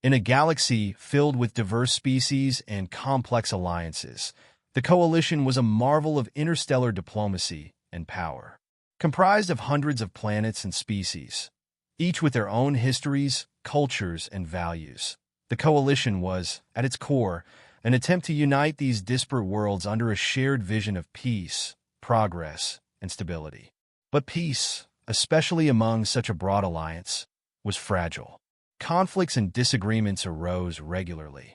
In a galaxy filled with diverse species and complex alliances, the Coalition was a marvel of interstellar diplomacy and power. Comprised of hundreds of planets and species, each with their own histories, cultures, and values, the Coalition was, at its core, an attempt to unite these disparate worlds under a shared vision of peace, progress, and stability. But peace, especially among such a broad alliance, was fragile. Conflicts and disagreements arose regularly,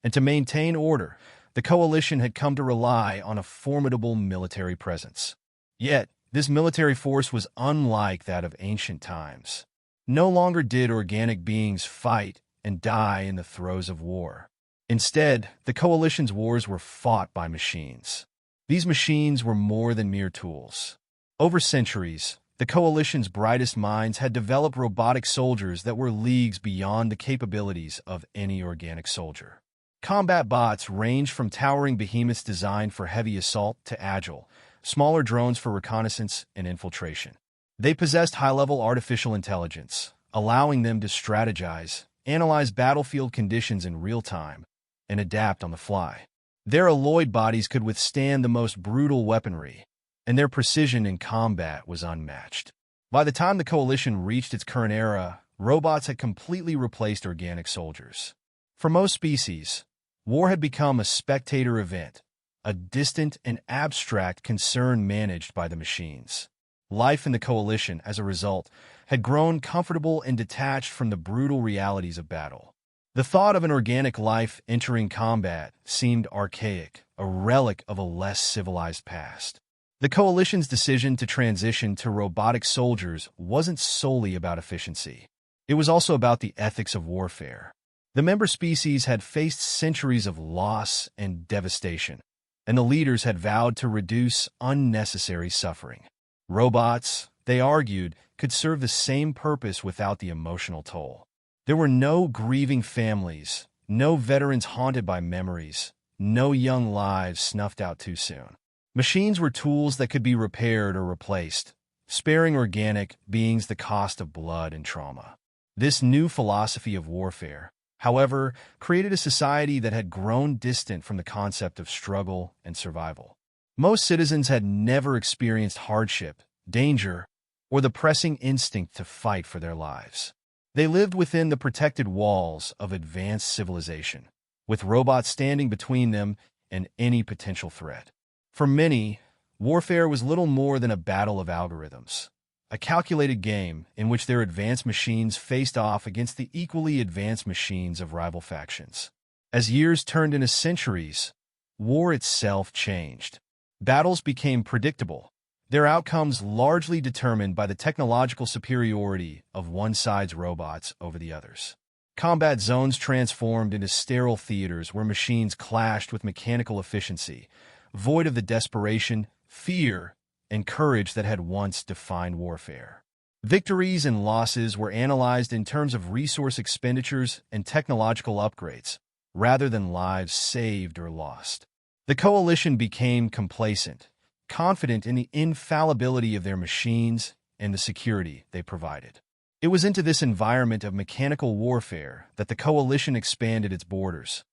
and to maintain order, the Coalition had come to rely on a formidable military presence. Yet, this military force was unlike that of ancient times. No longer did organic beings fight and die in the throes of war. Instead, the Coalition's wars were fought by machines. These machines were more than mere tools. Over centuries, the Coalition's brightest minds had developed robotic soldiers that were leagues beyond the capabilities of any organic soldier. Combat bots ranged from towering behemoths designed for heavy assault to agile, smaller drones for reconnaissance and infiltration. They possessed high-level artificial intelligence, allowing them to strategize, analyze battlefield conditions in real time, and adapt on the fly. Their alloyed bodies could withstand the most brutal weaponry, and their precision in combat was unmatched. By the time the Coalition reached its current era, robots had completely replaced organic soldiers. For most species, war had become a spectator event, a distant and abstract concern managed by the machines. Life in the Coalition, as a result, had grown comfortable and detached from the brutal realities of battle. The thought of an organic life entering combat seemed archaic, a relic of a less civilized past. The Coalition's decision to transition to robotic soldiers wasn't solely about efficiency. It was also about the ethics of warfare. The member species had faced centuries of loss and devastation, and the leaders had vowed to reduce unnecessary suffering. Robots, they argued, could serve the same purpose without the emotional toll. There were no grieving families, no veterans haunted by memories, no young lives snuffed out too soon. Machines were tools that could be repaired or replaced, sparing organic beings the cost of blood and trauma. This new philosophy of warfare, however, created a society that had grown distant from the concept of struggle and survival. Most citizens had never experienced hardship, danger, or the pressing instinct to fight for their lives. They lived within the protected walls of advanced civilization, with robots standing between them and any potential threat. For many, warfare was little more than a battle of algorithms, a calculated game in which their advanced machines faced off against the equally advanced machines of rival factions. As years turned into centuries, war itself changed. Battles became predictable, their outcomes largely determined by the technological superiority of one side's robots over the others. Combat zones transformed into sterile theaters where machines clashed with mechanical efficiency, void of the desperation, fear, and courage that had once defined warfare. Victories and losses were analyzed in terms of resource expenditures and technological upgrades, rather than lives saved or lost. The Coalition became complacent, confident in the infallibility of their machines and the security they provided. It was into this environment of mechanical warfare that the Coalition expanded its borders,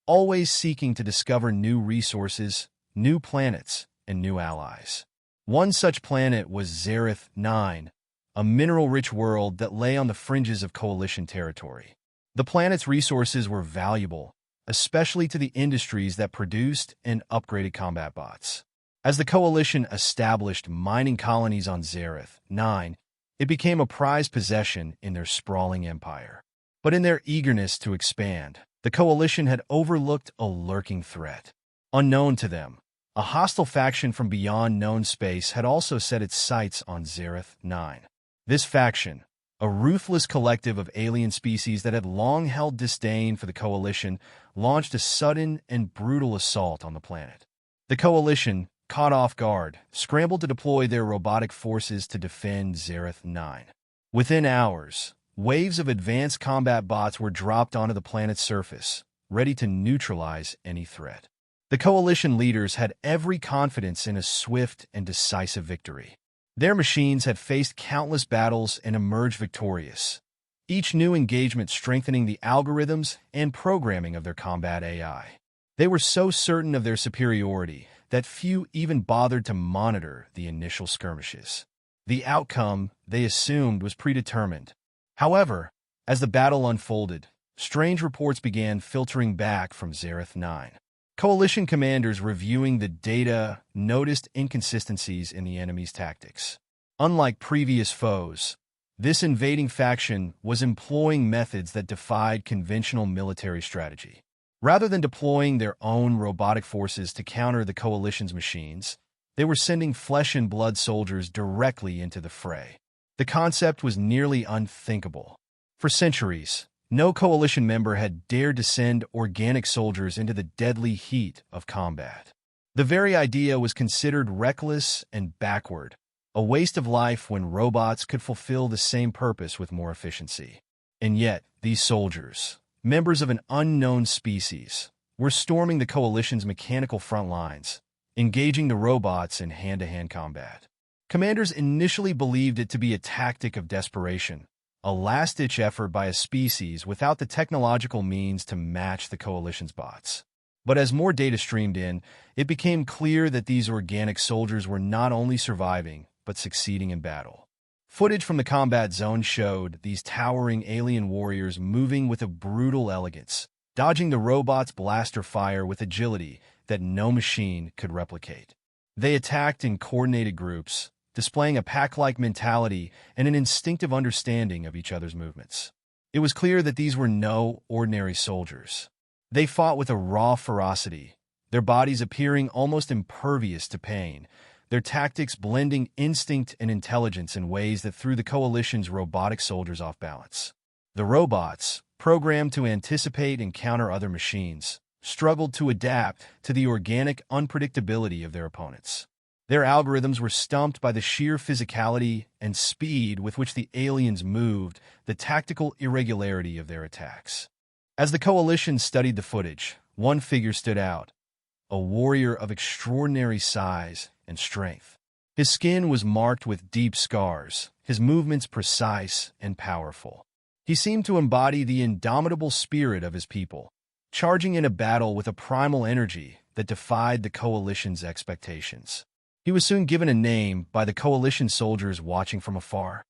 always seeking to discover new resources, new planets, and new allies. One such planet was Zereth 9, a mineral-rich world that lay on the fringes of Coalition territory. The planet's resources were valuable, especially to the industries that produced and upgraded combat bots. As the Coalition established mining colonies on Zereth 9, it became a prized possession in their sprawling empire. But in their eagerness to expand, the Coalition had overlooked a lurking threat. Unknown to them, a hostile faction from beyond known space had also set its sights on Zereth 9. This faction, a ruthless collective of alien species that had long held disdain for the Coalition, launched a sudden and brutal assault on the planet. The Coalition, caught off guard, scrambled to deploy their robotic forces to defend Zereth 9. Within hours, waves of advanced combat bots were dropped onto the planet's surface, ready to neutralize any threat. The Coalition leaders had every confidence in a swift and decisive victory. Their machines had faced countless battles and emerged victorious, each new engagement strengthening the algorithms and programming of their combat AI. They were so certain of their superiority that few even bothered to monitor the initial skirmishes. The outcome, they assumed, was predetermined. However, as the battle unfolded, strange reports began filtering back from Zareth 9. Coalition commanders reviewing the data noticed inconsistencies in the enemy's tactics. Unlike previous foes, this invading faction was employing methods that defied conventional military strategy. Rather than deploying their own robotic forces to counter the coalition's machines, they were sending flesh-and-blood soldiers directly into the fray. The concept was nearly unthinkable. For centuries, no coalition member had dared to send organic soldiers into the deadly heat of combat. The very idea was considered reckless and backward, a waste of life when robots could fulfill the same purpose with more efficiency. And yet, these soldiers, members of an unknown species, were storming the coalition's mechanical front lines, engaging the robots in hand-to-hand combat. Commanders initially believed it to be a tactic of desperation, a last-ditch effort by a species without the technological means to match the coalition's bots. But as more data streamed in, it became clear that these organic soldiers were not only surviving, but succeeding in battle. Footage from the combat zone showed these towering alien warriors moving with a brutal elegance, dodging the robots' blaster fire with agility that no machine could replicate. They attacked in coordinated groups, displaying a pack-like mentality and an instinctive understanding of each other's movements. It was clear that these were no ordinary soldiers. They fought with a raw ferocity, their bodies appearing almost impervious to pain, their tactics blending instinct and intelligence in ways that threw the coalition's robotic soldiers off balance. The robots, programmed to anticipate and counter other machines, struggled to adapt to the organic unpredictability of their opponents. Their algorithms were stumped by the sheer physicality and speed with which the aliens moved, the tactical irregularity of their attacks. As the coalition studied the footage, one figure stood out, a warrior of extraordinary size and strength. His skin was marked with deep scars, his movements precise and powerful. He seemed to embody the indomitable spirit of his people, charging in a battle with a primal energy that defied the coalition's expectations. He was soon given a name by the coalition soldiers watching from afar,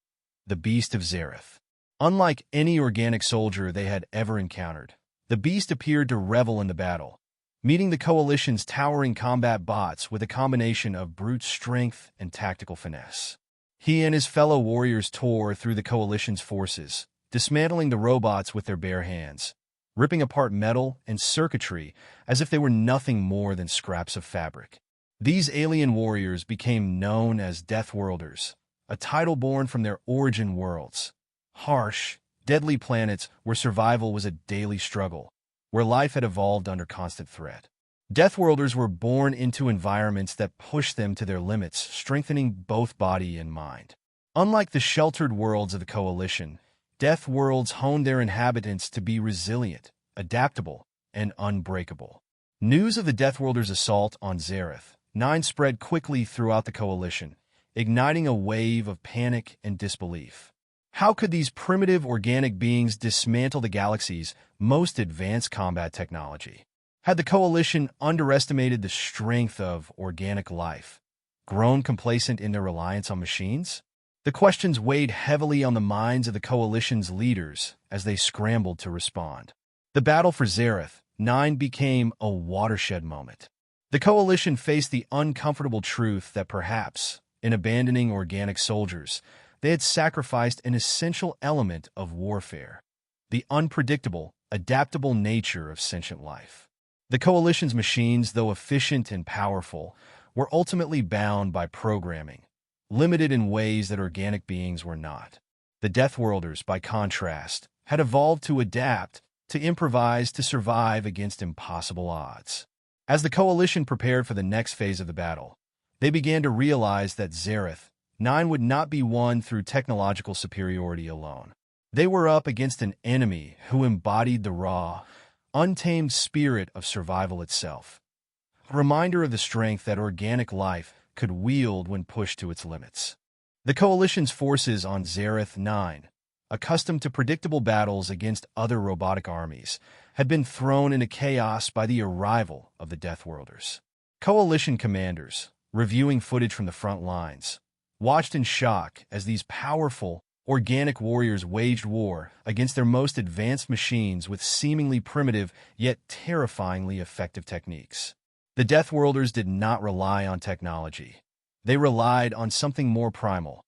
the Beast of Zareth. Unlike any organic soldier they had ever encountered, the beast appeared to revel in the battle, meeting the coalition's towering combat bots with a combination of brute strength and tactical finesse. He and his fellow warriors tore through the coalition's forces, dismantling the robots with their bare hands, ripping apart metal and circuitry as if they were nothing more than scraps of fabric. These alien warriors became known as Deathworlders, a title born from their origin worlds. Harsh, deadly planets where survival was a daily struggle, where life had evolved under constant threat. Deathworlders were born into environments that pushed them to their limits, strengthening both body and mind. Unlike the sheltered worlds of the Coalition, Deathworlds honed their inhabitants to be resilient, adaptable, and unbreakable. News of the Deathworlders' assault on Zareth 9 spread quickly throughout the Coalition, igniting a wave of panic and disbelief. How could these primitive organic beings dismantle the galaxy's most advanced combat technology? Had the Coalition underestimated the strength of organic life, grown complacent in their reliance on machines? The questions weighed heavily on the minds of the Coalition's leaders as they scrambled to respond. The battle for Zareth 9 became a watershed moment. The Coalition faced the uncomfortable truth that perhaps, in abandoning organic soldiers, they had sacrificed an essential element of warfare, the unpredictable, adaptable nature of sentient life. The Coalition's machines, though efficient and powerful, were ultimately bound by programming, limited in ways that organic beings were not. The Deathworlders, by contrast, had evolved to adapt, to improvise, to survive against impossible odds. As the Coalition prepared for the next phase of the battle, they began to realize that Zareth 9 would not be won through technological superiority alone. They were up against an enemy who embodied the raw, untamed spirit of survival itself, a reminder of the strength that organic life could wield when pushed to its limits. The Coalition's forces on Zareth 9, accustomed to predictable battles against other robotic armies, had been thrown into chaos by the arrival of the Deathworlders. Coalition commanders, reviewing footage from the front lines, watched in shock as these powerful, organic warriors waged war against their most advanced machines with seemingly primitive yet terrifyingly effective techniques. The Deathworlders did not rely on technology. They relied on something more primal: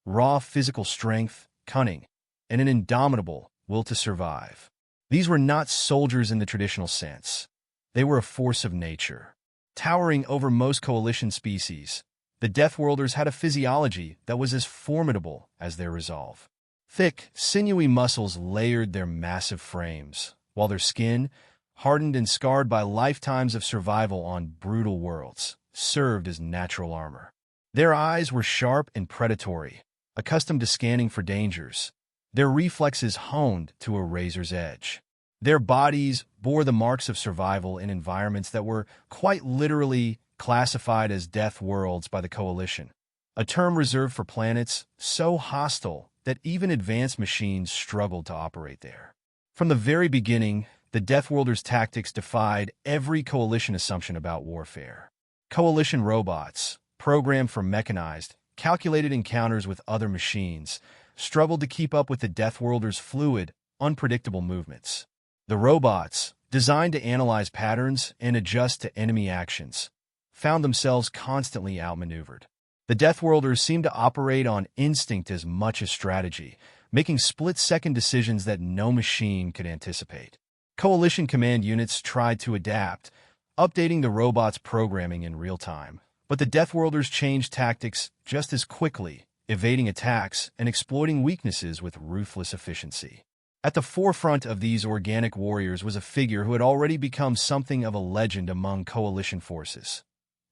raw physical strength, cunning, and an indomitable will to survive. These were not soldiers in the traditional sense. They were a force of nature. Towering over most coalition species, the Deathworlders had a physiology that was as formidable as their resolve. Thick, sinewy muscles layered their massive frames, while their skin, hardened and scarred by lifetimes of survival on brutal worlds, served as natural armor. Their eyes were sharp and predatory, accustomed to scanning for dangers, their reflexes honed to a razor's edge. Their bodies bore the marks of survival in environments that were quite literally classified as death worlds by the Coalition, a term reserved for planets so hostile that even advanced machines struggled to operate there. From the very beginning, the Deathworlders' tactics defied every Coalition assumption about warfare. Coalition robots, programmed for mechanized, calculated encounters with other machines, struggled to keep up with the Deathworlders' fluid, unpredictable movements. The robots, designed to analyze patterns and adjust to enemy actions, found themselves constantly outmaneuvered. The Deathworlders seemed to operate on instinct as much as strategy, making split-second decisions that no machine could anticipate. Coalition command units tried to adapt, updating the robots' programming in real time, but the Deathworlders changed tactics just as quickly, evading attacks and exploiting weaknesses with ruthless efficiency. At the forefront of these organic warriors was a figure who had already become something of a legend among Coalition forces: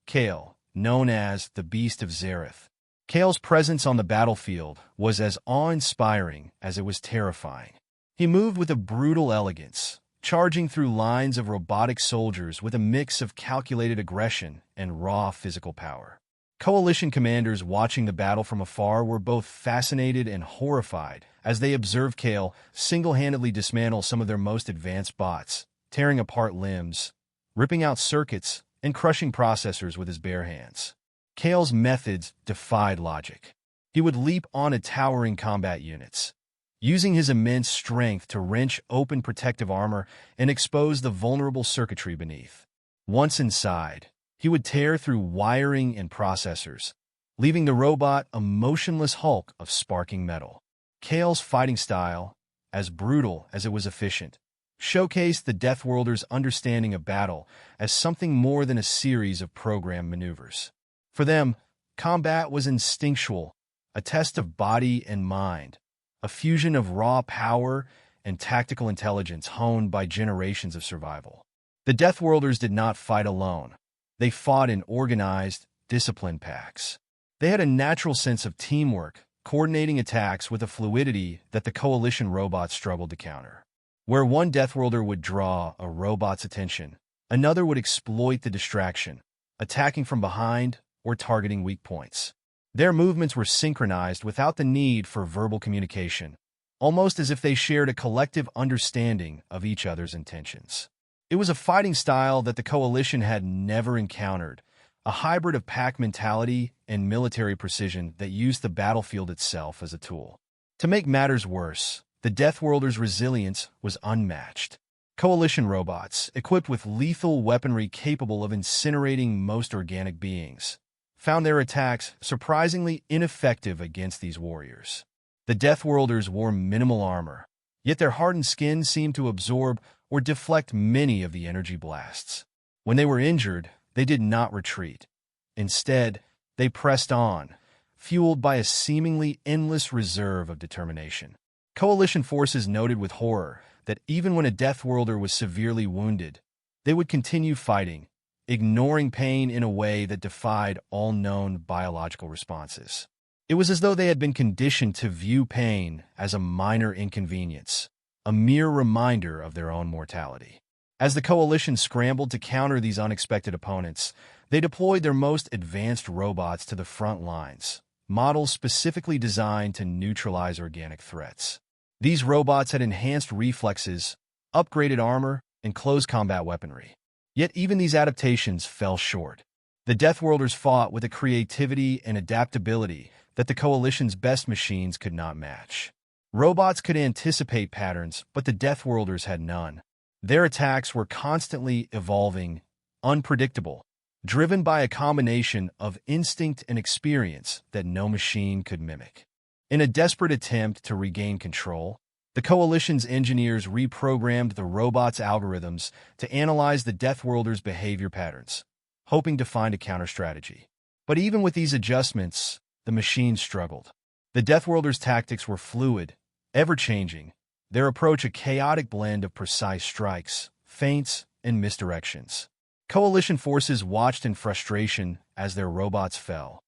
Kale, known as the Beast of Zareth. Kale's presence on the battlefield was as awe-inspiring as it was terrifying. He moved with a brutal elegance, charging through lines of robotic soldiers with a mix of calculated aggression and raw physical power. Coalition commanders watching the battle from afar were both fascinated and horrified as they observed Kale single-handedly dismantle some of their most advanced bots, tearing apart limbs, ripping out circuits, and crushing processors with his bare hands. Kale's methods defied logic. He would leap onto towering combat units, using his immense strength to wrench open protective armor and expose the vulnerable circuitry beneath. Once inside, he would tear through wiring and processors, leaving the robot a motionless hulk of sparking metal. Kale's fighting style, as brutal as it was efficient, showcased the Deathworlders' understanding of battle as something more than a series of programmed maneuvers. For them, combat was instinctual, a test of body and mind, a fusion of raw power and tactical intelligence honed by generations of survival. The Deathworlders did not fight alone. They fought in organized, disciplined packs. They had a natural sense of teamwork, coordinating attacks with a fluidity that the Coalition robots struggled to counter. Where one Deathworlder would draw a robot's attention, another would exploit the distraction, attacking from behind or targeting weak points. Their movements were synchronized without the need for verbal communication, almost as if they shared a collective understanding of each other's intentions. It was a fighting style that the Coalition had never encountered, a hybrid of pack mentality and military precision that used the battlefield itself as a tool. To make matters worse, the Deathworlders' resilience was unmatched. Coalition robots, equipped with lethal weaponry capable of incinerating most organic beings, found their attacks surprisingly ineffective against these warriors. The Deathworlders wore minimal armor, yet their hardened skin seemed to absorb or deflect many of the energy blasts. When they were injured, they did not retreat. Instead, they pressed on, fueled by a seemingly endless reserve of determination. Coalition forces noted with horror that even when a Deathworlder was severely wounded, they would continue fighting, ignoring pain in a way that defied all known biological responses. It was as though they had been conditioned to view pain as a minor inconvenience, a mere reminder of their own mortality. As the Coalition scrambled to counter these unexpected opponents, they deployed their most advanced robots to the front lines, models specifically designed to neutralize organic threats. These robots had enhanced reflexes, upgraded armor, and close combat weaponry. Yet even these adaptations fell short. The Deathworlders fought with a creativity and adaptability that the Coalition's best machines could not match. Robots could anticipate patterns, but the Deathworlders had none. Their attacks were constantly evolving, unpredictable, driven by a combination of instinct and experience that no machine could mimic. In a desperate attempt to regain control, the Coalition's engineers reprogrammed the robots' algorithms to analyze the Deathworlders' behavior patterns, hoping to find a counter-strategy. But even with these adjustments, the machines struggled. The Deathworlders' tactics were fluid, ever-changing, their approach a chaotic blend of precise strikes, feints, and misdirections. Coalition forces watched in frustration as their robots fell,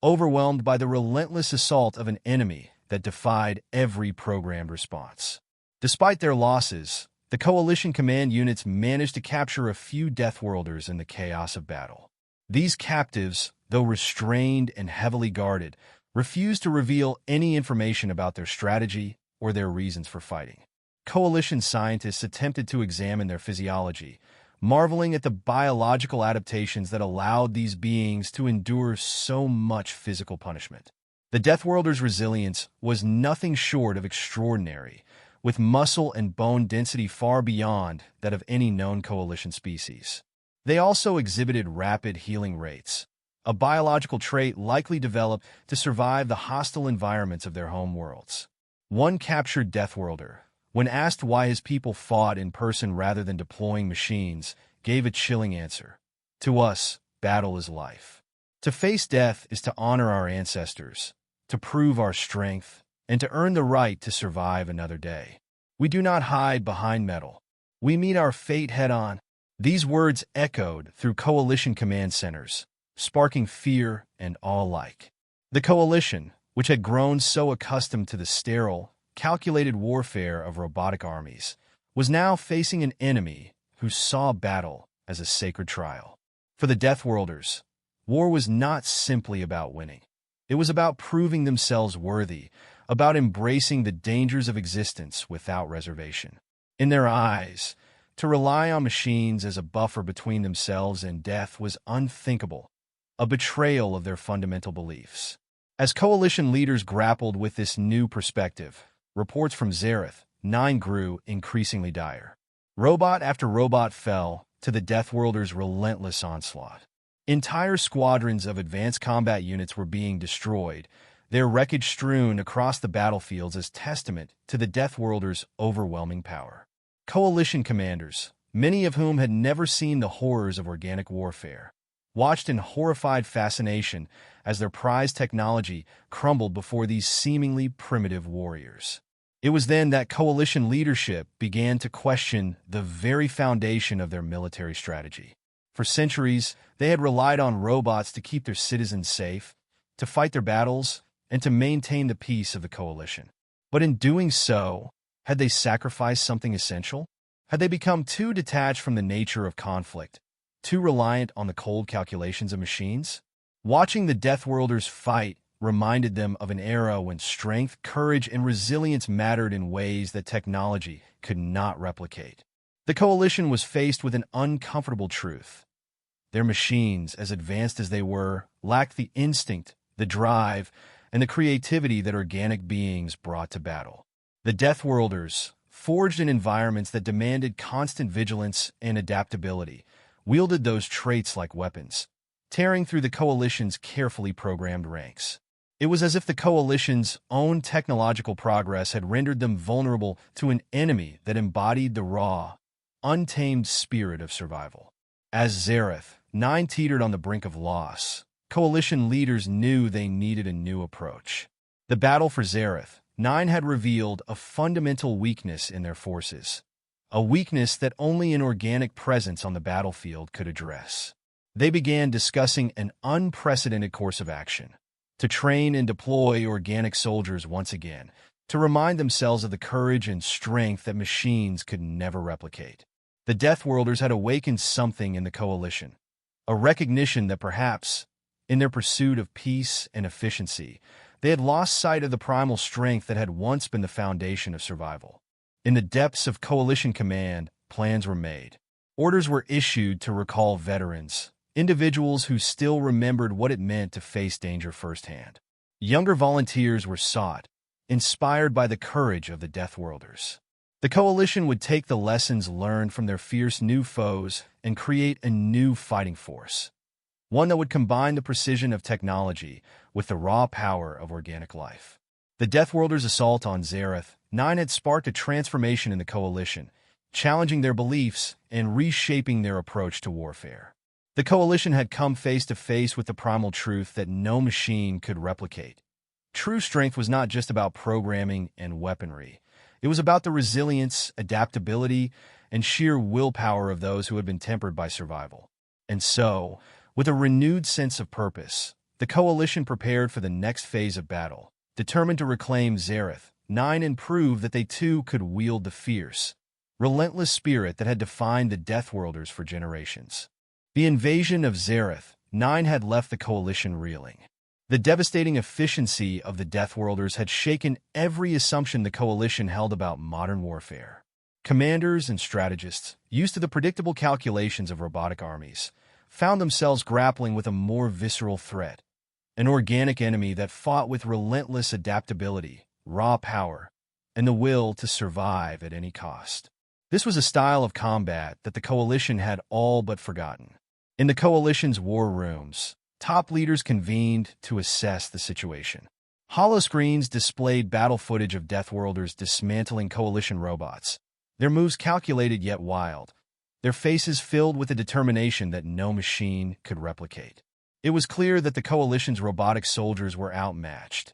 overwhelmed by the relentless assault of an enemy that defied every programmed response. Despite their losses, the Coalition command units managed to capture a few Deathworlders in the chaos of battle. These captives, though restrained and heavily guarded, refused to reveal any information about their strategy or their reasons for fighting. Coalition scientists attempted to examine their physiology, marveling at the biological adaptations that allowed these beings to endure so much physical punishment. The Deathworlders' resilience was nothing short of extraordinary, with muscle and bone density far beyond that of any known Coalition species. They also exhibited rapid healing rates, a biological trait likely developed to survive the hostile environments of their home worlds. One captured Deathworlder, when asked why his people fought in person rather than deploying machines, gave a chilling answer. To us, battle is life. To face death is to honor our ancestors, to prove our strength, and to earn the right to survive another day. We do not hide behind metal. We meet our fate head-on. These words echoed through Coalition command centers, sparking fear and awe alike. The Coalition, which had grown so accustomed to the sterile, calculated warfare of robotic armies, was now facing an enemy who saw battle as a sacred trial. For the Deathworlders, war was not simply about winning. It was about proving themselves worthy, about embracing the dangers of existence without reservation. In their eyes, to rely on machines as a buffer between themselves and death was unthinkable, a betrayal of their fundamental beliefs. As Coalition leaders grappled with this new perspective, reports from Zareth 9 grew increasingly dire. Robot after robot fell to the Deathworlders' relentless onslaught. Entire squadrons of advanced combat units were being destroyed, their wreckage strewn across the battlefields as testament to the Deathworlders' overwhelming power. Coalition commanders, many of whom had never seen the horrors of organic warfare, watched in horrified fascination as their prized technology crumbled before these seemingly primitive warriors. It was then that Coalition leadership began to question the very foundation of their military strategy. For centuries, they had relied on robots to keep their citizens safe, to fight their battles, and to maintain the peace of the Coalition. But in doing so, had they sacrificed something essential? Had they become too detached from the nature of conflict, too reliant on the cold calculations of machines? Watching the Deathworlders fight reminded them of an era when strength, courage, and resilience mattered in ways that technology could not replicate. The Coalition was faced with an uncomfortable truth. Their machines, as advanced as they were, lacked the instinct, the drive, and the creativity that organic beings brought to battle. The Deathworlders, forged in environments that demanded constant vigilance and adaptability, wielded those traits like weapons, tearing through the Coalition's carefully programmed ranks. It was as if the Coalition's own technological progress had rendered them vulnerable to an enemy that embodied the raw, untamed spirit of survival. As Zareth 9 teetered on the brink of loss, Coalition leaders knew they needed a new approach. The battle for Zareth 9 had revealed a fundamental weakness in their forces, a weakness that only an organic presence on the battlefield could address. They began discussing an unprecedented course of action, to train and deploy organic soldiers once again, to remind themselves of the courage and strength that machines could never replicate. The Deathworlders had awakened something in the Coalition, a recognition that perhaps, in their pursuit of peace and efficiency, They had lost sight of the primal strength that had once been the foundation of survival. In the depths of Coalition command, plans were made. Orders were issued to recall veterans, individuals who still remembered what it meant to face danger firsthand. Younger volunteers were sought, inspired by the courage of the Deathworlders. The Coalition would take the lessons learned from their fierce new foes and create a new fighting force, one that would combine the precision of technology with the raw power of organic life. The Deathworlders' assault on Zareth 9 had sparked a transformation in the Coalition, challenging their beliefs and reshaping their approach to warfare. The Coalition had come face to face with the primal truth that no machine could replicate. True strength was not just about programming and weaponry. It was about the resilience, adaptability, and sheer willpower of those who had been tempered by survival. And so, with a renewed sense of purpose, the Coalition prepared for the next phase of battle, determined to reclaim Zareth 9 and prove that they too could wield the fierce, relentless spirit that had defined the Deathworlders for generations. The invasion of Zareth 9 had left the Coalition reeling. The devastating efficiency of the Deathworlders had shaken every assumption the Coalition held about modern warfare. Commanders and strategists, used to the predictable calculations of robotic armies, found themselves grappling with a more visceral threat, an organic enemy that fought with relentless adaptability, raw power, and the will to survive at any cost. This was a style of combat that the Coalition had all but forgotten. In the Coalition's war rooms, top leaders convened to assess the situation. Holoscreens displayed battle footage of Deathworlders dismantling Coalition robots, their moves calculated yet wild, their faces filled with a determination that no machine could replicate. It was clear that the Coalition's robotic soldiers were outmatched,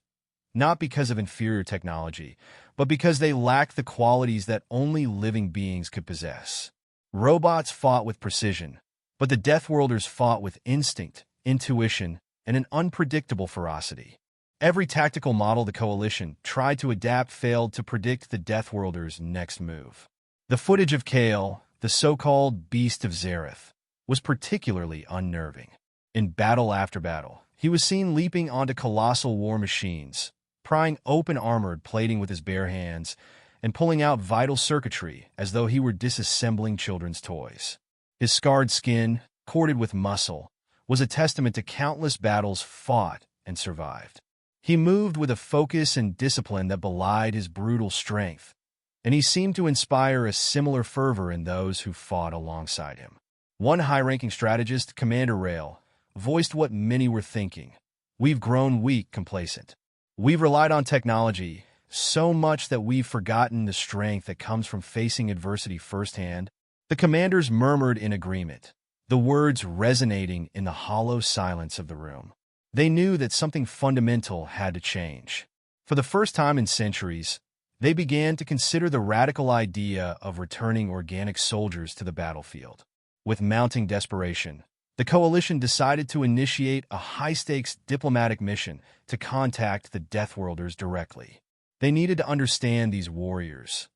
not because of inferior technology, but because they lacked the qualities that only living beings could possess. Robots fought with precision, but the Deathworlders fought with instinct, intuition, and an unpredictable ferocity. Every tactical model the Coalition tried to adapt failed to predict the Deathworlders' next move. The footage of Kale, the so-called Beast of Zareth, was particularly unnerving. In battle after battle, he was seen leaping onto colossal war machines, prying open armored plating with his bare hands, and pulling out vital circuitry as though he were disassembling children's toys. His scarred skin, corded with muscle, was a testament to countless battles fought and survived. He moved with a focus and discipline that belied his brutal strength, and he seemed to inspire a similar fervor in those who fought alongside him. One high-ranking strategist, Commander Rail, voiced what many were thinking. We've grown weak, complacent. We've relied on technology so much that we've forgotten the strength that comes from facing adversity firsthand. The commanders murmured in agreement, the words resonating in the hollow silence of the room. They knew that something fundamental had to change. For the first time in centuries, they began to consider the radical idea of returning organic soldiers to the battlefield. With mounting desperation, the Coalition decided to initiate a high-stakes diplomatic mission to contact the Deathworlders directly. They needed to understand these warriors,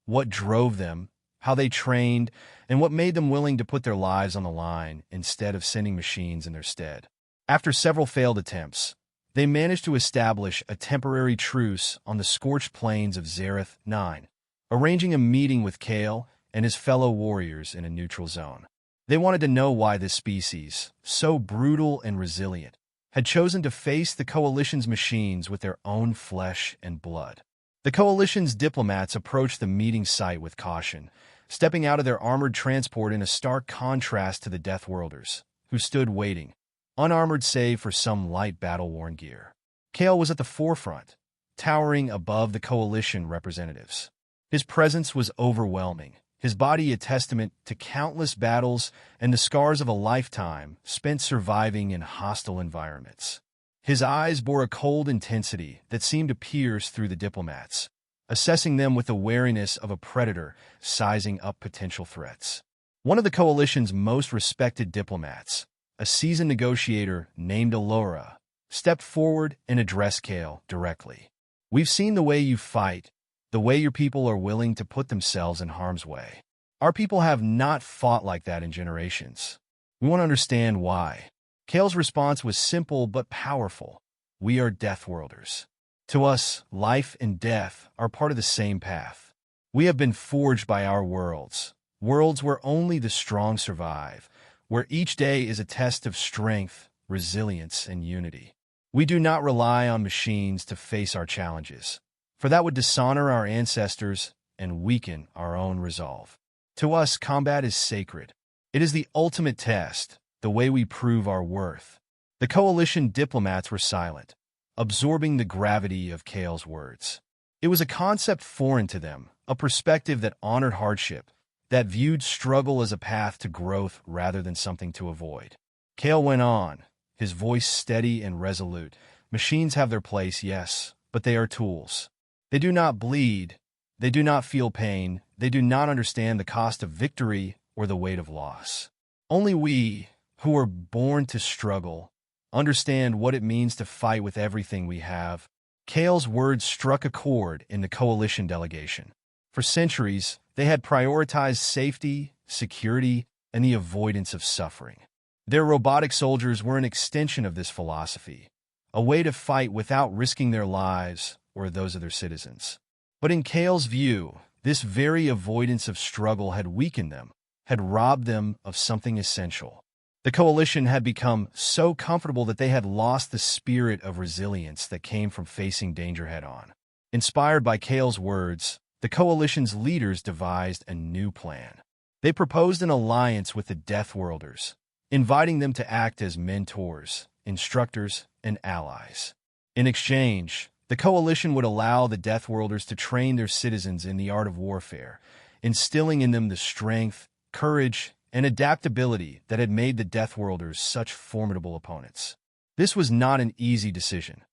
what drove them, how they trained, and what made them willing to put their lives on the line instead of sending machines in their stead. After several failed attempts, they managed to establish a temporary truce on the scorched plains of Zareth 9, arranging a meeting with Kale and his fellow warriors in a neutral zone. They wanted to know why this species, so brutal and resilient, had chosen to face the Coalition's machines with their own flesh and blood. The Coalition's diplomats approached the meeting site with caution, stepping out of their armored transport in a stark contrast to the Deathworlders, who stood waiting, unarmored save for some light battle-worn gear. Kale was at the forefront, towering above the Coalition representatives. His presence was overwhelming, his body a testament to countless battles and the scars of a lifetime spent surviving in hostile environments. His eyes bore a cold intensity that seemed to pierce through the diplomats, assessing them with the wariness of a predator sizing up potential threats. One of the Coalition's most respected diplomats, a seasoned negotiator named Alora, stepped forward and addressed Kale directly. We've seen the way you fight, the way your people are willing to put themselves in harm's way. Our people have not fought like that in generations. We want to understand why. Kale's response was simple but powerful. we are Deathworlders. To us, life and death are part of the same path. We have been forged by our worlds, worlds where only the strong survive, where each day is a test of strength, resilience, and unity. We do not rely on machines to face our challenges, for that would dishonor our ancestors and weaken our own resolve. To us, combat is sacred. It is the ultimate test, the way we prove our worth. The coalition diplomats were silent, absorbing the gravity of Kale's words. It was a concept foreign to them, a perspective that honored hardship, that viewed struggle as a path to growth rather than something to avoid. Kale went on, his voice steady and resolute. Machines have their place, yes, but they are tools. They do not bleed, they do not feel pain, they do not understand the cost of victory or the weight of loss. Only we, who were born to struggle, understand what it means to fight with everything we have. Kale's words struck a chord in the coalition delegation. For centuries, they had prioritized safety, security, and the avoidance of suffering. Their robotic soldiers were an extension of this philosophy, a way to fight without risking their lives or those of their citizens. But in Kale's view, this very avoidance of struggle had weakened them, had robbed them of something essential. The coalition had become so comfortable that they had lost the spirit of resilience that came from facing danger head-on. Inspired by Kale's words, the coalition's leaders devised a new plan. They proposed an alliance with the Deathworlders, inviting them to act as mentors, instructors, and allies. In exchange, the coalition would allow the Deathworlders to train their citizens in the art of warfare, instilling in them the strength, courage, and adaptability that had made the Deathworlders such formidable opponents. This was not an easy decision.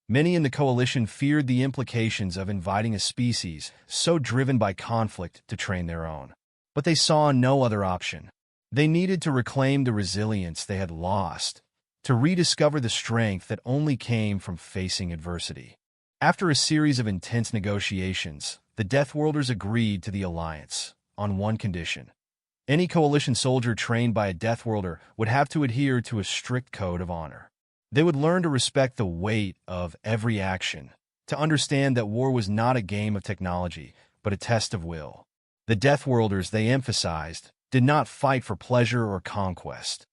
Many in the coalition feared the implications of inviting a species so driven by conflict to train their own. But they saw no other option. They needed to reclaim the resilience they had lost, to rediscover the strength that only came from facing adversity. After a series of intense negotiations, the Deathworlders agreed to the alliance, on one condition. Any coalition soldier trained by a Deathworlder would have to adhere to a strict code of honor. They would learn to respect the weight of every action, to understand that war was not a game of technology, but a test of will. The Deathworlders, they emphasized, did not fight for pleasure or conquest.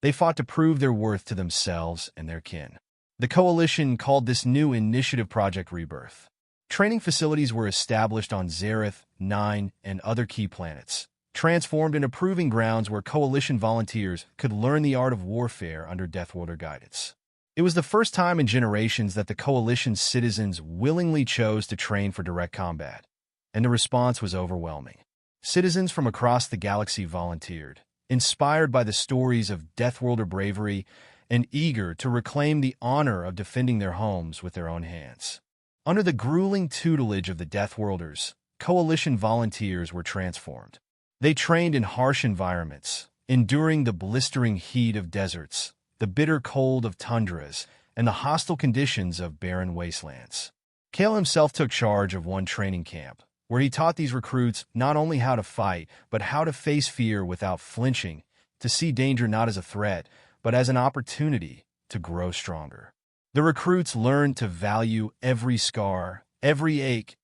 They fought to prove their worth to themselves and their kin. The coalition called this new initiative Project Rebirth. Training facilities were established on Zareth, Nine, and other key planets, transformed into proving grounds where coalition volunteers could learn the art of warfare under Deathworlder guidance. It was the first time in generations that the coalition's citizens willingly chose to train for direct combat, and the response was overwhelming. Citizens from across the galaxy volunteered, inspired by the stories of Deathworlder bravery and eager to reclaim the honor of defending their homes with their own hands. Under the grueling tutelage of the Deathworlders, coalition volunteers were transformed. They trained in harsh environments, enduring the blistering heat of deserts, the bitter cold of tundras, and the hostile conditions of barren wastelands. Kale himself took charge of one training camp, where he taught these recruits not only how to fight, but how to face fear without flinching, to see danger not as a threat, but as an opportunity to grow stronger. The recruits learned to value every scar, every ache,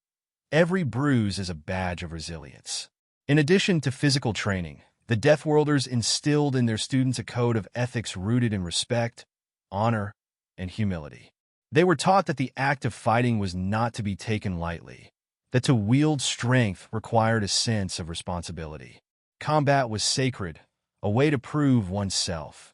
every bruise as a badge of resilience. In addition to physical training, the Deathworlders instilled in their students a code of ethics rooted in respect, honor, and humility. They were taught that the act of fighting was not to be taken lightly, that to wield strength required a sense of responsibility. Combat was sacred, a way to prove oneself,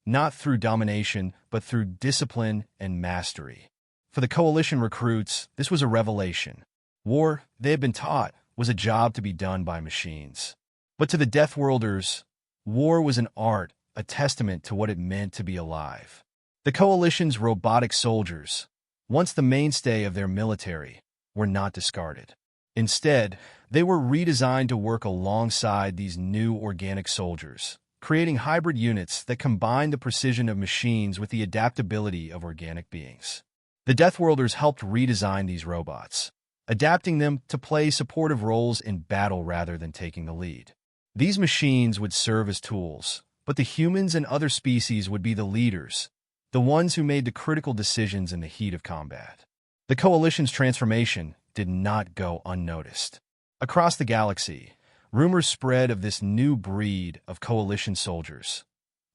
not through domination, but through discipline and mastery. For the coalition recruits, this was a revelation. War, they had been taught, was a job to be done by machines. But to the Deathworlders, war was an art, a testament to what it meant to be alive. The coalition's robotic soldiers, once the mainstay of their military, were not discarded. Instead, they were redesigned to work alongside these new organic soldiers, creating hybrid units that combined the precision of machines with the adaptability of organic beings. The Deathworlders helped redesign these robots, adapting them to play supportive roles in battle rather than taking the lead. These machines would serve as tools, but the humans and other species would be the leaders, the ones who made the critical decisions in the heat of combat. The Coalition's transformation did not go unnoticed. Across the galaxy, rumors spread of this new breed of Coalition soldiers,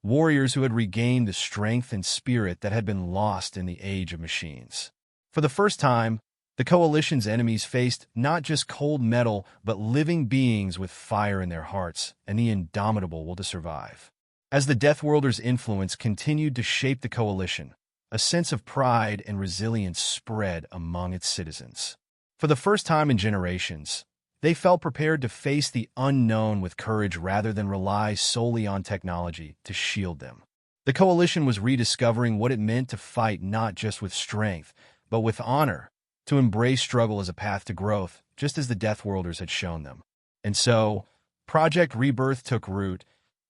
warriors who had regained the strength and spirit that had been lost in the age of machines. For the first time, the Coalition's enemies faced not just cold metal, but living beings with fire in their hearts and the indomitable will to survive. As the Deathworlders' influence continued to shape the Coalition, a sense of pride and resilience spread among its citizens. For the first time in generations, they felt prepared to face the unknown with courage rather than rely solely on technology to shield them. The Coalition was rediscovering what it meant to fight not just with strength, but with honor, to embrace struggle as a path to growth, just as the Deathworlders had shown them. And so, Project Rebirth took root,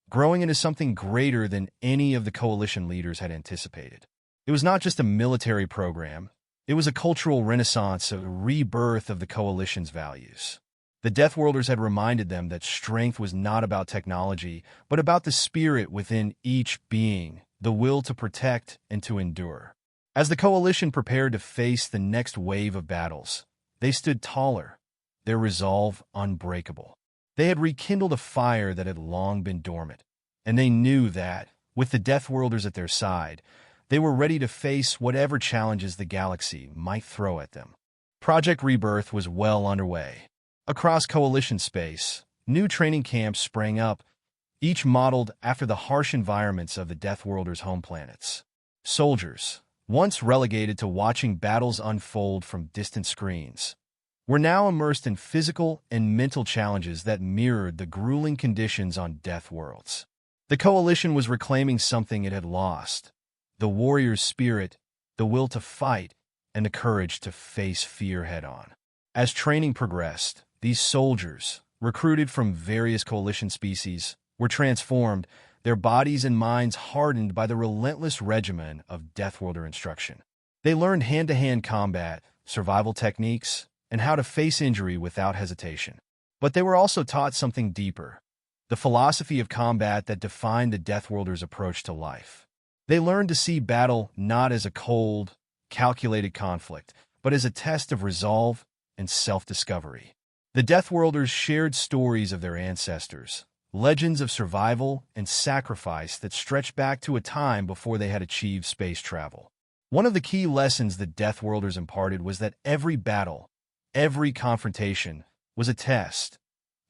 growing into something greater than any of the Coalition leaders had anticipated. It was not just a military program, it was a cultural renaissance, a rebirth of the Coalition's values. The Deathworlders had reminded them that strength was not about technology, but about the spirit within each being, the will to protect and to endure. As the Coalition prepared to face the next wave of battles, they stood taller, their resolve unbreakable. They had rekindled a fire that had long been dormant, and they knew that, with the Deathworlders at their side, they were ready to face whatever challenges the galaxy might throw at them. Project Rebirth was well underway. Across Coalition space, new training camps sprang up, each modeled after the harsh environments of the Deathworlders' home planets. Soldiers, once relegated to watching battles unfold from distant screens, were now immersed in physical and mental challenges that mirrored the grueling conditions on Death Worlds. The Coalition was reclaiming something it had lost: the warrior's spirit, the will to fight, and the courage to face fear head-on. As training progressed, these soldiers, recruited from various Coalition species, were transformed, their bodies and minds hardened by the relentless regimen of Deathworlder instruction. They learned hand-to-hand combat, survival techniques, and how to face injury without hesitation. But they were also taught something deeper: the philosophy of combat that defined the Deathworlders' approach to life. They learned to see battle not as a cold, calculated conflict, but as a test of resolve and self-discovery. The Deathworlders shared stories of their ancestors, legends of survival and sacrifice that stretched back to a time before they had achieved space travel. One of the key lessons the Deathworlders imparted was that every battle, every confrontation, was a test,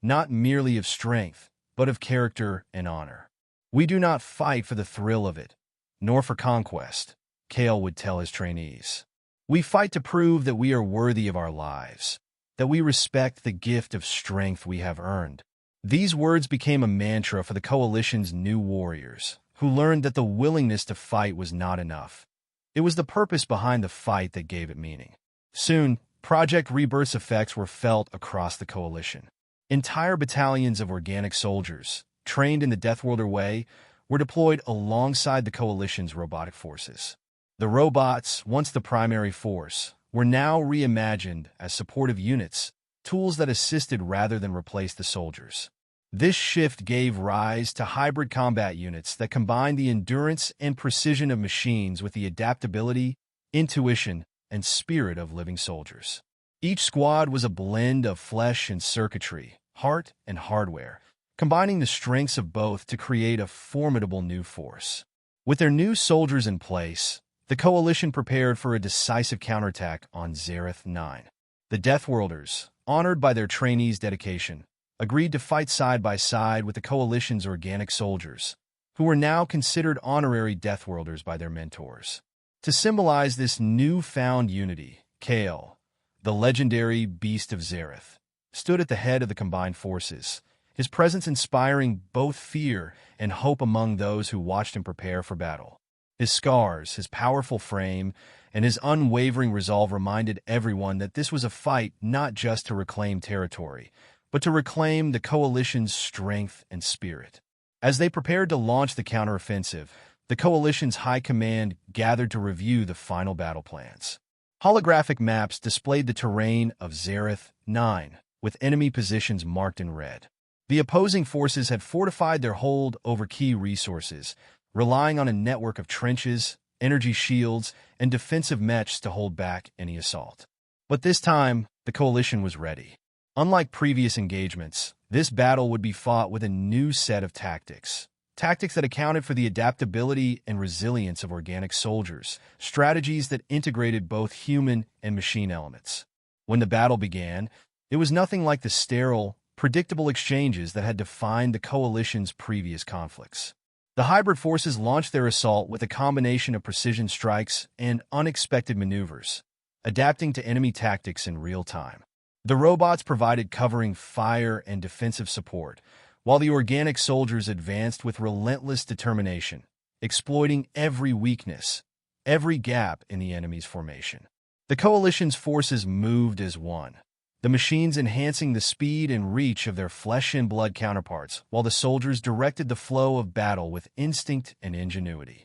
not merely of strength, but of character and honor. "We do not fight for the thrill of it, nor for conquest," Kale would tell his trainees. "We fight to prove that we are worthy of our lives, that we respect the gift of strength we have earned." These words became a mantra for the Coalition's new warriors, who learned that the willingness to fight was not enough. It was the purpose behind the fight that gave it meaning. Soon, Project Rebirth's effects were felt across the Coalition. Entire battalions of organic soldiers, trained in the Deathworlder way, were deployed alongside the Coalition's robotic forces. The robots, once the primary force, were now reimagined as supportive units, tools that assisted rather than replaced the soldiers. This shift gave rise to hybrid combat units that combined the endurance and precision of machines with the adaptability, intuition, and spirit of living soldiers. Each squad was a blend of flesh and circuitry, heart and hardware, combining the strengths of both to create a formidable new force. With their new soldiers in place, the Coalition prepared for a decisive counterattack on Zareth 9. The Deathworlders, honored by their trainees' dedication, agreed to fight side by side with the Coalition's organic soldiers, who were now considered honorary Deathworlders by their mentors. To symbolize this newfound unity, Kale, the legendary Beast of Zareth, stood at the head of the combined forces, his presence inspiring both fear and hope among those who watched him prepare for battle. His scars, his powerful frame, and his unwavering resolve reminded everyone that this was a fight not just to reclaim territory, but to reclaim the Coalition's strength and spirit. As they prepared to launch the counteroffensive, the Coalition's high command gathered to review the final battle plans. Holographic maps displayed the terrain of Zareth 9, with enemy positions marked in red. The opposing forces had fortified their hold over key resources, relying on a network of trenches, energy shields, and defensive mechs to hold back any assault. But this time, the coalition was ready. Unlike previous engagements, this battle would be fought with a new set of tactics. Tactics that accounted for the adaptability and resilience of organic soldiers, strategies that integrated both human and machine elements. When the battle began, it was nothing like the sterile, predictable exchanges that had defined the coalition's previous conflicts. The hybrid forces launched their assault with a combination of precision strikes and unexpected maneuvers, adapting to enemy tactics in real time. The robots provided covering fire and defensive support, while the organic soldiers advanced with relentless determination, exploiting every weakness, every gap in the enemy's formation. The coalition's forces moved as one, the machines enhancing the speed and reach of their flesh-and-blood counterparts, while the soldiers directed the flow of battle with instinct and ingenuity.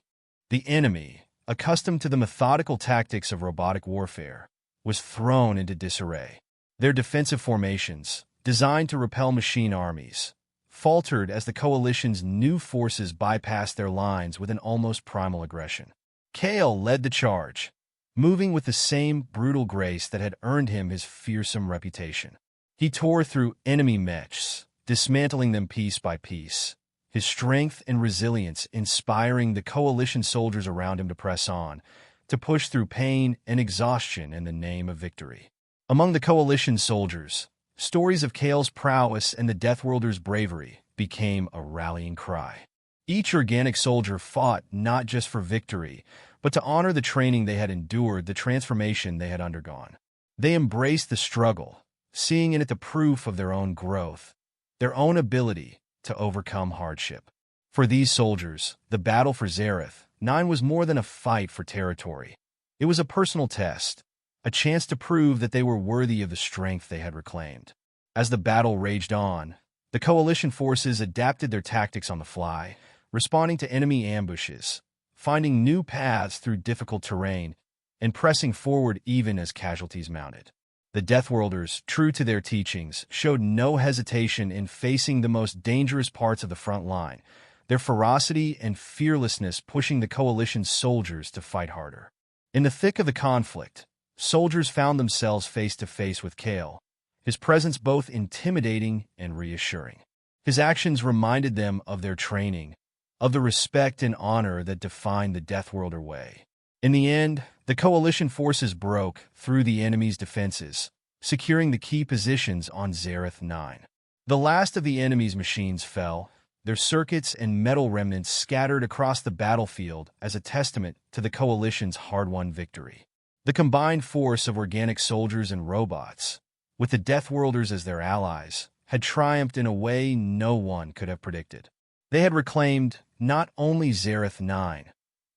The enemy, accustomed to the methodical tactics of robotic warfare, was thrown into disarray. Their defensive formations, designed to repel machine armies, faltered as the coalition's new forces bypassed their lines with an almost primal aggression. Kale led the charge, moving with the same brutal grace that had earned him his fearsome reputation. He tore through enemy mechs, dismantling them piece by piece, his strength and resilience inspiring the coalition soldiers around him to press on, to push through pain and exhaustion in the name of victory. Among the coalition soldiers, stories of Kale's prowess and the Deathworlders' bravery became a rallying cry. Each organic soldier fought not just for victory, but to honor the training they had endured, the transformation they had undergone. They embraced the struggle, seeing in it the proof of their own growth, their own ability to overcome hardship. For these soldiers, the battle for Zareth 9 was more than a fight for territory. It was a personal test, a chance to prove that they were worthy of the strength they had reclaimed. As the battle raged on, the coalition forces adapted their tactics on the fly, responding to enemy ambushes, finding new paths through difficult terrain, and pressing forward even as casualties mounted. The Deathworlders, true to their teachings, showed no hesitation in facing the most dangerous parts of the front line, their ferocity and fearlessness pushing the coalition's soldiers to fight harder. In the thick of the conflict, soldiers found themselves face to face with Kale, his presence both intimidating and reassuring. His actions reminded them of their training, of the respect and honor that defined the Deathworlder way. In the end, the coalition forces broke through the enemy's defenses, securing the key positions on Zareth 9. The last of the enemy's machines fell, their circuits and metal remnants scattered across the battlefield as a testament to the coalition's hard-won victory. The combined force of organic soldiers and robots, with the Deathworlders as their allies, had triumphed in a way no one could have predicted. They had reclaimed not only Zareth 9,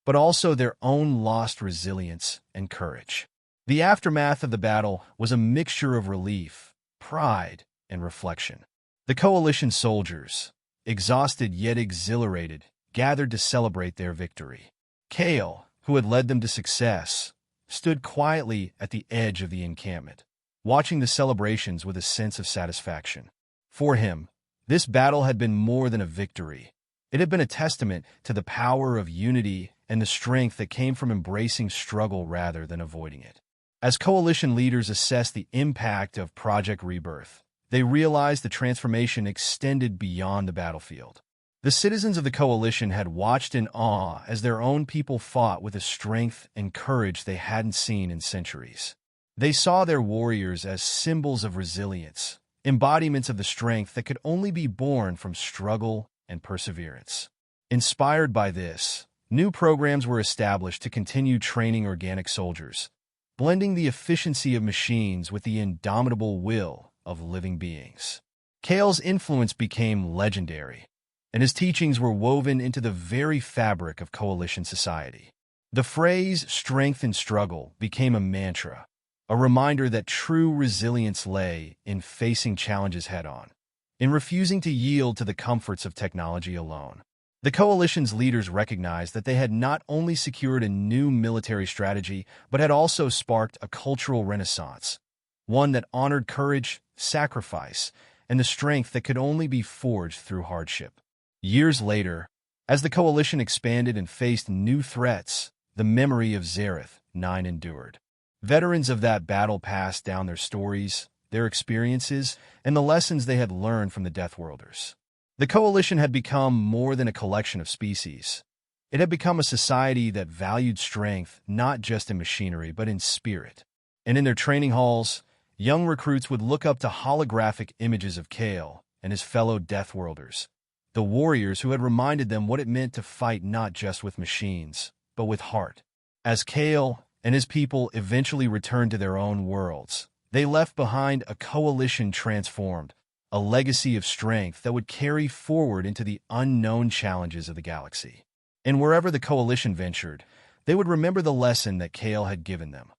but also their own lost resilience and courage. The aftermath of the battle was a mixture of relief, pride, and reflection. The coalition soldiers, exhausted yet exhilarated, gathered to celebrate their victory. Kale, who had led them to success, stood quietly at the edge of the encampment, watching the celebrations with a sense of satisfaction. For him, this battle had been more than a victory. It had been a testament to the power of unity and the strength that came from embracing struggle rather than avoiding it. As coalition leaders assessed the impact of Project Rebirth, they realized the transformation extended beyond the battlefield. The citizens of the coalition had watched in awe as their own people fought with a strength and courage they hadn't seen in centuries. They saw their warriors as symbols of resilience, embodiments of the strength that could only be born from struggle and perseverance. Inspired by this, new programs were established to continue training organic soldiers, blending the efficiency of machines with the indomitable will of living beings. Kale's influence became legendary, and his teachings were woven into the very fabric of coalition society. The phrase "strength in struggle" became a mantra, a reminder that true resilience lay in facing challenges head-on, in refusing to yield to the comforts of technology alone. The coalition's leaders recognized that they had not only secured a new military strategy, but had also sparked a cultural renaissance, one that honored courage, sacrifice, and the strength that could only be forged through hardship. Years later, as the coalition expanded and faced new threats, the memory of Zareth, 9 endured. Veterans of that battle passed down their stories, their experiences, and the lessons they had learned from the Deathworlders. The Coalition had become more than a collection of species. It had become a society that valued strength not just in machinery but in spirit. And in their training halls, young recruits would look up to holographic images of Kale and his fellow Deathworlders, the warriors who had reminded them what it meant to fight not just with machines, but with heart. As Kale and his people eventually returned to their own worlds, they left behind a coalition transformed, a legacy of strength that would carry forward into the unknown challenges of the galaxy. And wherever the Coalition ventured, they would remember the lesson that Kale had given them.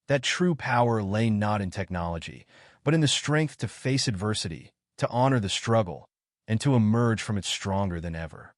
That true power lay not in technology, but in the strength to face adversity, to honor the struggle, and to emerge from it stronger than ever.